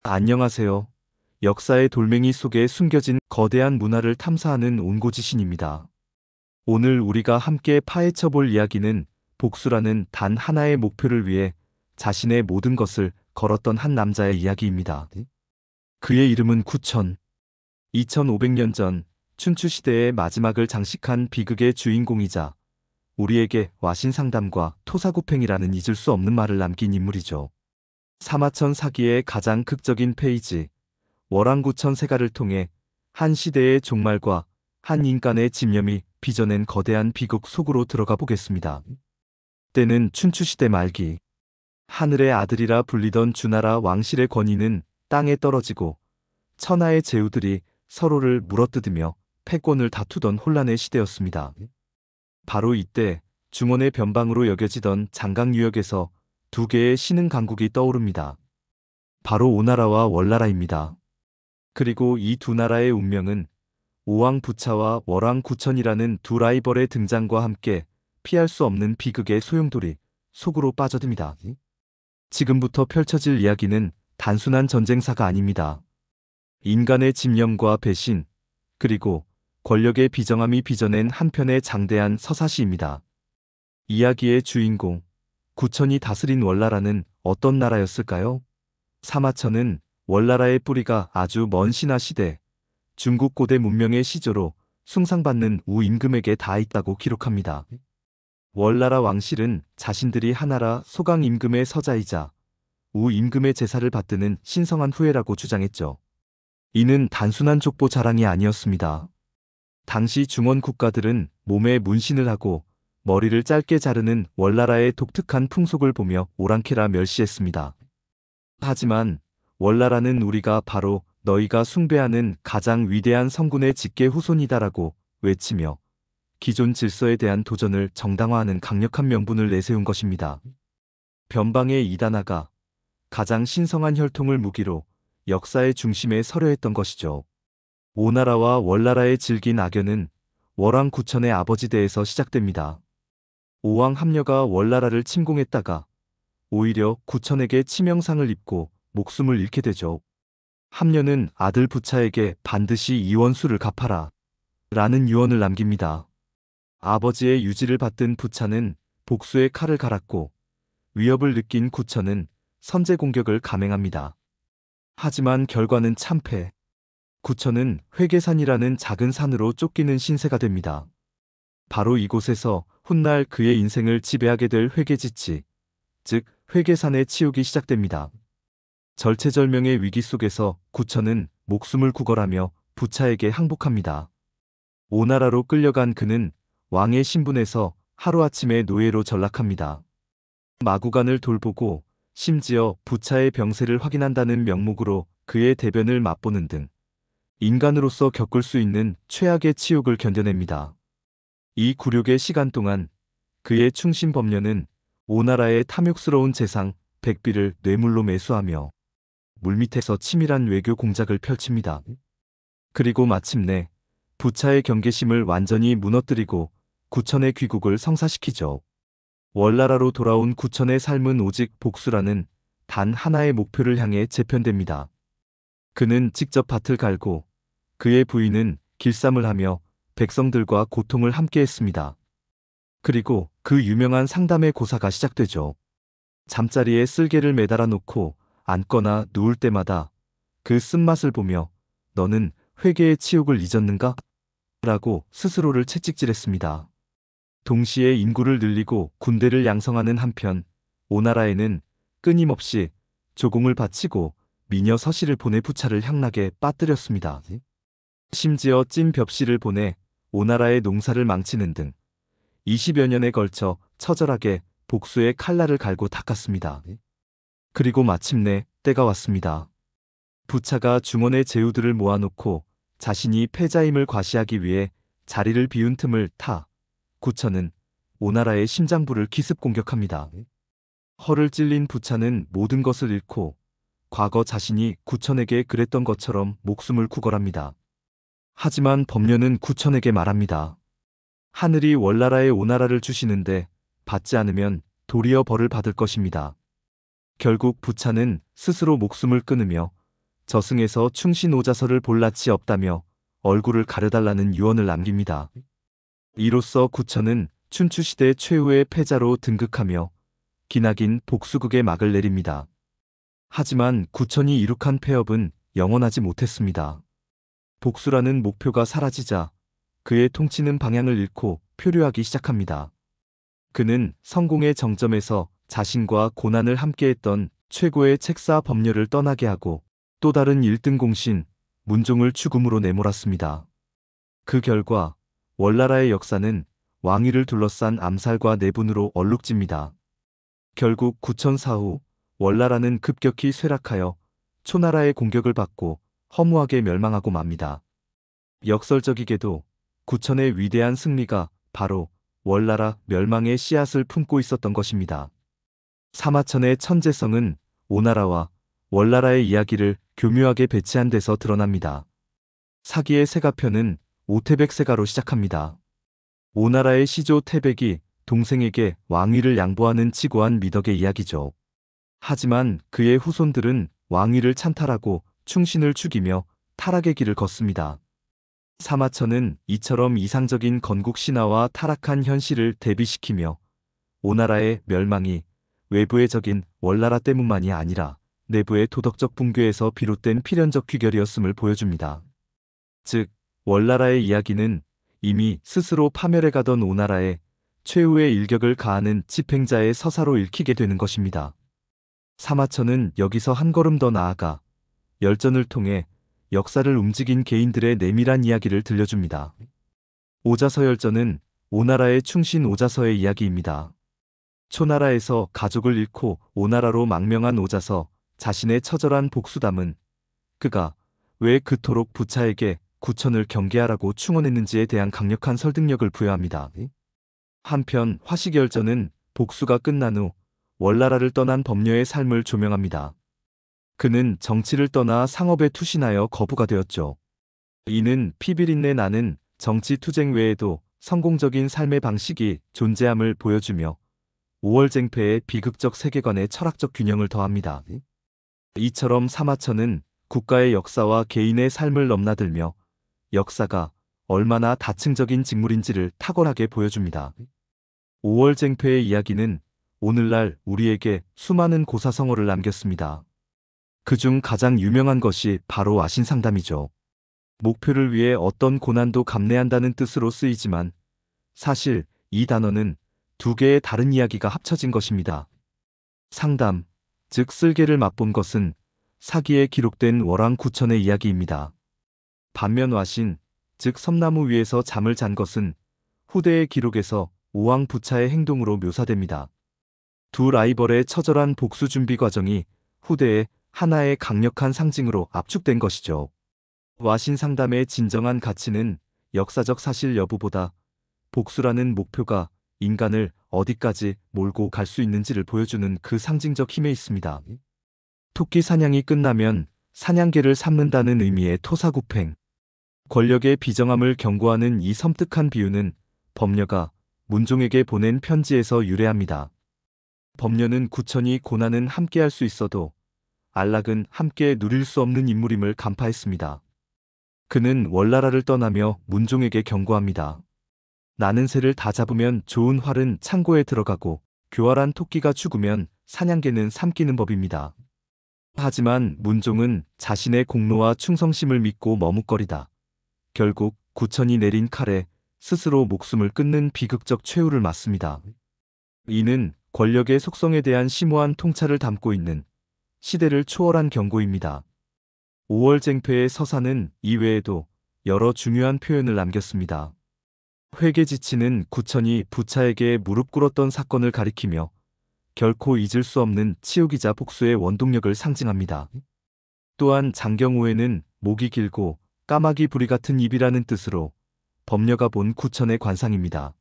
안녕하세요. 역사의 돌멩이 속에 숨겨진 거대한 문화를 탐사하는 온고지신입니다. 오늘 우리가 함께 파헤쳐 볼 이야기는 복수라는 단 하나의 목표를 위해 자신의 모든 것을 걸었던 한 남자의 이야기입니다. 그의 이름은 구천. 2500년 전 춘추시대의 마지막을 장식한 비극의 주인공이자 우리에게 와신상담과 토사구팽이라는 잊을 수 없는 말을 남긴 인물이죠. 사마천 사기의 가장 극적인 페이지, 월왕구천 세가를 통해 한 시대의 종말과 한 인간의 집념이 빚어낸 거대한 비극 속으로 들어가 보겠습니다. 때는 춘추시대 말기, 하늘의 아들이라 불리던 주나라 왕실의 권위는 땅에 떨어지고 천하의 제후들이 서로를 물어뜯으며 패권을 다투던 혼란의 시대였습니다. 바로 이때 중원의 변방으로 여겨지던 장강유역에서 두 개의 신흥 강국이 떠오릅니다. 바로 오나라와 월나라입니다. 그리고 이 두 나라의 운명은 오왕부차와 월왕구천이라는 두 라이벌의 등장과 함께 피할 수 없는 비극의 소용돌이 속으로 빠져듭니다. 지금부터 펼쳐질 이야기는 단순한 전쟁사가 아닙니다. 인간의 집념과 배신, 그리고 권력의 비정함이 빚어낸 한편의 장대한 서사시입니다. 이야기의 주인공, 구천이 다스린 월나라는 어떤 나라였을까요? 사마천은 월나라의 뿌리가 아주 먼 신화 시대, 중국 고대 문명의 시조로 숭상받는 우임금에게 닿아 있다고 기록합니다. 월나라 왕실은 자신들이 하나라 소강임금의 서자이자 우임금의 제사를 받드는 신성한 후예라고 주장했죠. 이는 단순한 족보 자랑이 아니었습니다. 당시 중원 국가들은 몸에 문신을 하고 머리를 짧게 자르는 월나라의 독특한 풍속을 보며 오랑캐라 멸시했습니다. 하지만 월나라는 우리가 바로 너희가 숭배하는 가장 위대한 성군의 직계 후손이다라고 외치며 기존 질서에 대한 도전을 정당화하는 강력한 명분을 내세운 것입니다. 변방의 이단아가 가장 신성한 혈통을 무기로 역사의 중심에 서려 했던 것이죠. 오나라와 월나라의 질긴 악연은 월왕구천의 아버지대에서 시작됩니다. 오왕 함녀가 월나라를 침공했다가 오히려 구천에게 치명상을 입고 목숨을 잃게 되죠. 함녀는 아들 부차에게 반드시 이원수를 갚아라 라는 유언을 남깁니다. 아버지의 유지를 받든 부차는 복수의 칼을 갈았고 위협을 느낀 구천은 선제 공격을 감행합니다. 하지만 결과는 참패. 구천은 회계산이라는 작은 산으로 쫓기는 신세가 됩니다. 바로 이곳에서 훗날 그의 인생을 지배하게 될 회계지치, 즉 회계산의 치욕이 시작됩니다. 절체절명의 위기 속에서 구천은 목숨을 구걸하며 부차에게 항복합니다. 오나라로 끌려간 그는 왕의 신분에서 하루아침에 노예로 전락합니다. 마구간을 돌보고 심지어 부차의 병세를 확인한다는 명목으로 그의 대변을 맛보는 등 인간으로서 겪을 수 있는 최악의 치욕을 견뎌냅니다. 이 굴욕의 시간 동안 그의 충신 범녀는 오나라의 탐욕스러운 재상 백비를 뇌물로 매수하며 물밑에서 치밀한 외교 공작을 펼칩니다. 그리고 마침내 부차의 경계심을 완전히 무너뜨리고 구천의 귀국을 성사시키죠. 월나라로 돌아온 구천의 삶은 오직 복수라는 단 하나의 목표를 향해 재편됩니다. 그는 직접 밭을 갈고 그의 부인은 길쌈을 하며 백성들과 고통을 함께했습니다. 그리고 그 유명한 상담의 고사가 시작되죠. 잠자리에 쓸개를 매달아 놓고 앉거나 누울 때마다 그 쓴맛을 보며 너는 회개의 치욕을 잊었는가? 라고 스스로를 채찍질했습니다. 동시에 인구를 늘리고 군대를 양성하는 한편 오나라에는 끊임없이 조공을 바치고 미녀 서씨를 보내 부차를 향락에 빠뜨렸습니다. 심지어 찐 벽시를 보내 오나라의 농사를 망치는 등 20여 년에 걸쳐 처절하게 복수의 칼날을 갈고 닦았습니다. 그리고 마침내 때가 왔습니다. 부차가 중원의 제후들을 모아놓고 자신이 패자임을 과시하기 위해 자리를 비운 틈을 타 구천은 오나라의 심장부를 기습 공격합니다. 허를 찔린 부차는 모든 것을 잃고 과거 자신이 구천에게 그랬던 것처럼 목숨을 구걸합니다. 하지만 범녀는 구천에게 말합니다. 하늘이 월나라에 오나라를 주시는데 받지 않으면 도리어 벌을 받을 것입니다. 결국 부차는 스스로 목숨을 끊으며 저승에서 충신 오자서를 볼 낯이 없다며 얼굴을 가려달라는 유언을 남깁니다. 이로써 구천은 춘추시대 최후의 패자로 등극하며 기나긴 복수극의 막을 내립니다. 하지만 구천이 이룩한 폐업은 영원하지 못했습니다. 복수라는 목표가 사라지자 그의 통치는 방향을 잃고 표류하기 시작합니다. 그는 성공의 정점에서 자신과 고난을 함께했던 최고의 책사 법녀를 떠나게 하고 또 다른 1등 공신 문종을 죽음으로 내몰았습니다. 그 결과 월나라의 역사는 왕위를 둘러싼 암살과 내분으로 얼룩집니다. 결국 구천 사후 월나라는 급격히 쇠락하여 초나라의 공격을 받고 허무하게 멸망하고 맙니다. 역설적이게도 구천의 위대한 승리가 바로 월나라 멸망의 씨앗을 품고 있었던 것입니다. 사마천의 천재성은 오나라와 월나라의 이야기를 교묘하게 배치한 데서 드러납니다. 사기의 세가편은 오태백 세가로 시작합니다. 오나라의 시조 태백이 동생에게 왕위를 양보하는 치고한 미덕의 이야기죠. 하지만 그의 후손들은 왕위를 찬탈하고 충신을 죽이며 타락의 길을 걷습니다. 사마천은 이처럼 이상적인 건국 신화와 타락한 현실을 대비시키며 오나라의 멸망이 외부의 적인 월나라 때문만이 아니라 내부의 도덕적 붕괴에서 비롯된 필연적 귀결이었음을 보여줍니다. 즉, 월나라의 이야기는 이미 스스로 파멸해가던 오나라에 최후의 일격을 가하는 집행자의 서사로 읽히게 되는 것입니다. 사마천은 여기서 한 걸음 더 나아가 열전을 통해 역사를 움직인 개인들의 내밀한 이야기를 들려줍니다. 오자서열전은 오나라의 충신 오자서의 이야기입니다. 초나라에서 가족을 잃고 오나라로 망명한 오자서 자신의 처절한 복수담은 그가 왜 그토록 부차에게 구천을 경계하라고 충원했는지에 대한 강력한 설득력을 부여합니다. 한편 화식열전은 복수가 끝난 후 월나라를 떠난 법녀의 삶을 조명합니다. 그는 정치를 떠나 상업에 투신하여 거부가 되었죠. 이는 피비린내 나는 정치 투쟁 외에도 성공적인 삶의 방식이 존재함을 보여주며 오월쟁패의 비극적 세계관에 철학적 균형을 더합니다. 이처럼 사마천은 국가의 역사와 개인의 삶을 넘나들며 역사가 얼마나 다층적인 직물인지를 탁월하게 보여줍니다. 오월쟁패의 이야기는 오늘날 우리에게 수많은 고사성어를 남겼습니다. 그중 가장 유명한 것이 바로 아신상담이죠. 목표를 위해 어떤 고난도 감내한다는 뜻으로 쓰이지만 사실 이 단어는 두 개의 다른 이야기가 합쳐진 것입니다. 상담, 즉 쓸개를 맛본 것은 사기에 기록된 월왕구천의 이야기입니다. 반면 와신, 즉 섬나무 위에서 잠을 잔 것은 후대의 기록에서 오왕부차의 행동으로 묘사됩니다. 두 라이벌의 처절한 복수 준비 과정이 후대의 하나의 강력한 상징으로 압축된 것이죠. 와신 상담의 진정한 가치는 역사적 사실 여부보다 복수라는 목표가 인간을 어디까지 몰고 갈 수 있는지를 보여주는 그 상징적 힘에 있습니다. 토끼 사냥이 끝나면 사냥개를 삼는다는 의미의 토사구팽. 권력의 비정함을 경고하는 이 섬뜩한 비유는 법녀가 문종에게 보낸 편지에서 유래합니다. 법녀는 구천이 고난은 함께할 수 있어도 안락은 함께 누릴 수 없는 인물임을 간파했습니다. 그는 월나라를 떠나며 문종에게 경고합니다. 나는 새를 다 잡으면 좋은 활은 창고에 들어가고 교활한 토끼가 죽으면 사냥개는 삼키는 법입니다. 하지만 문종은 자신의 공로와 충성심을 믿고 머뭇거리다 결국 구천이 내린 칼에 스스로 목숨을 끊는 비극적 최후를 맞습니다. 이는 권력의 속성에 대한 심오한 통찰을 담고 있는 시대를 초월한 경고입니다. 오월쟁패의 서사는 이외에도 여러 중요한 표현을 남겼습니다. 회계지치는 구천이 부차에게 무릎 꿇었던 사건을 가리키며 결코 잊을 수 없는 치욕이자 복수의 원동력을 상징합니다. 또한 장경우에는 목이 길고 까마귀 부리 같은 입이라는 뜻으로 법녀가 본 구천의 관상입니다.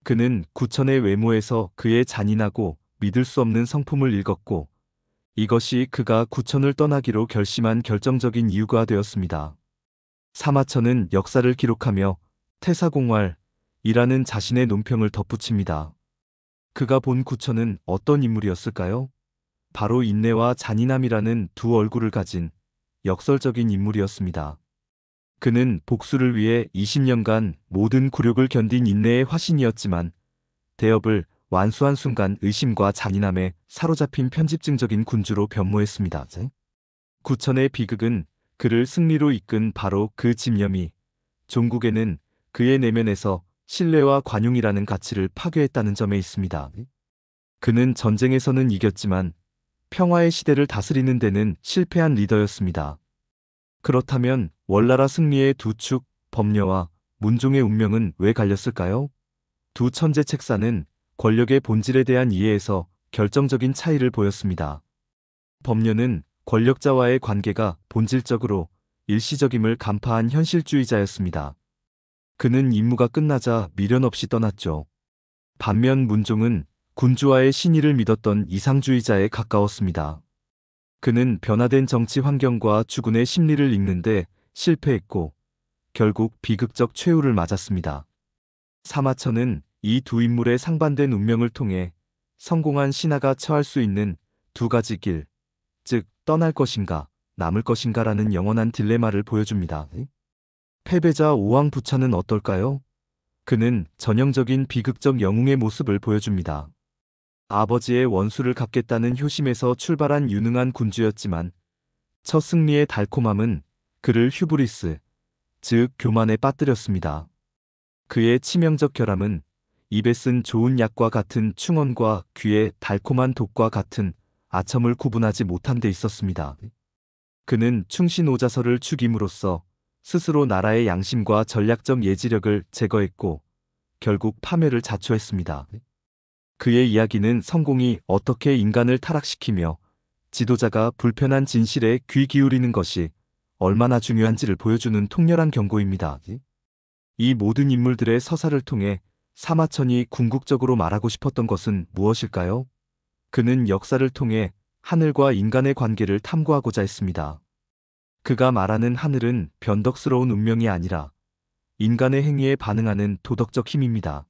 그는 구천의 외모에서 그의 잔인하고 믿을 수 없는 성품을 읽었고 이것이 그가 구천을 떠나기로 결심한 결정적인 이유가 되었습니다. 사마천은 역사를 기록하며 태사공활이라는 자신의 논평을 덧붙입니다. 그가 본 구천은 어떤 인물이었을까요? 바로 인내와 잔인함이라는 두 얼굴을 가진 역설적인 인물이었습니다. 그는 복수를 위해 20년간 모든 굴욕을 견딘 인내의 화신이었지만 대업을 완수한 순간 의심과 잔인함에 사로잡힌 편집증적인 군주로 변모했습니다. 구천의 비극은 그를 승리로 이끈 바로 그 집념이 종국에는 그의 내면에서 신뢰와 관용이라는 가치를 파괴했다는 점에 있습니다. 그는 전쟁에서는 이겼지만 평화의 시대를 다스리는 데는 실패한 리더였습니다. 그렇다면 월나라 승리의 두 축, 법녀와 문종의 운명은 왜 갈렸을까요? 두 천재 책사는 권력의 본질에 대한 이해에서 결정적인 차이를 보였습니다. 법녀는 권력자와의 관계가 본질적으로 일시적임을 간파한 현실주의자였습니다. 그는 임무가 끝나자 미련 없이 떠났죠. 반면 문종은 군주와의 신의를 믿었던 이상주의자에 가까웠습니다. 그는 변화된 정치 환경과 주군의 심리를 읽는데 실패했고 결국 비극적 최후를 맞았습니다. 사마천은 이 두 인물의 상반된 운명을 통해 성공한 신하가 처할 수 있는 두 가지 길, 즉 떠날 것인가 남을 것인가라는 영원한 딜레마를 보여줍니다. 패배자 오왕부차는 어떨까요? 그는 전형적인 비극적 영웅의 모습을 보여줍니다. 아버지의 원수를 갚겠다는 효심에서 출발한 유능한 군주였지만 첫 승리의 달콤함은 그를 휴브리스, 즉 교만에 빠뜨렸습니다. 그의 치명적 결함은 입에 쓴 좋은 약과 같은 충언과 귀의 달콤한 독과 같은 아첨을 구분하지 못한 데 있었습니다. 그는 충신오자설을 죽임으로써 스스로 나라의 양심과 전략적 예지력을 제거했고 결국 파멸을 자초했습니다. 그의 이야기는 성공이 어떻게 인간을 타락시키며 지도자가 불편한 진실에 귀 기울이는 것이 얼마나 중요한지를 보여주는 통렬한 경고입니다. 이 모든 인물들의 서사를 통해 사마천이 궁극적으로 말하고 싶었던 것은 무엇일까요? 그는 역사를 통해 하늘과 인간의 관계를 탐구하고자 했습니다. 그가 말하는 하늘은 변덕스러운 운명이 아니라 인간의 행위에 반응하는 도덕적 힘입니다.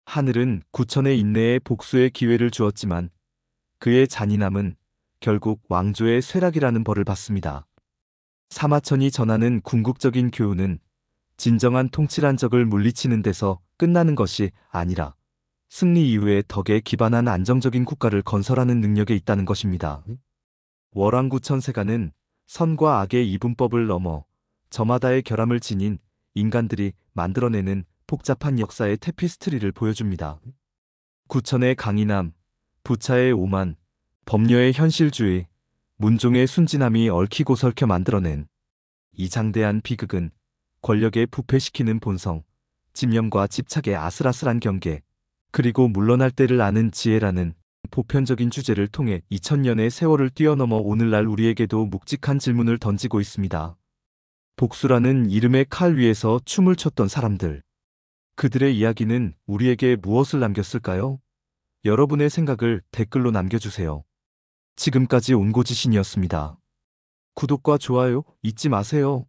하늘은 구천의 인내에 복수의 기회를 주었지만 그의 잔인함은 결국 왕조의 쇠락이라는 벌을 받습니다. 사마천이 전하는 궁극적인 교훈은 진정한 통치란 적을 물리치는 데서 끝나는 것이 아니라 승리 이후에 덕에 기반한 안정적인 국가를 건설하는 능력에 있다는 것입니다. 월왕구천세가는 선과 악의 이분법을 넘어 저마다의 결함을 지닌 인간들이 만들어내는 복잡한 역사의 테피스트리를 보여줍니다. 구천의 강인함, 부차의 오만, 법녀의 현실주의, 문종의 순진함이 얽히고 설켜 만들어낸 이 장대한 비극은 권력에 부패시키는 본성, 집념과 집착의 아슬아슬한 경계, 그리고 물러날 때를 아는 지혜라는 보편적인 주제를 통해 2000년의 세월을 뛰어넘어 오늘날 우리에게도 묵직한 질문을 던지고 있습니다. 복수라는 이름의 칼 위에서 춤을 췄던 사람들. 그들의 이야기는 우리에게 무엇을 남겼을까요? 여러분의 생각을 댓글로 남겨주세요. 지금까지 온고지신이었습니다. 구독과 좋아요 잊지 마세요.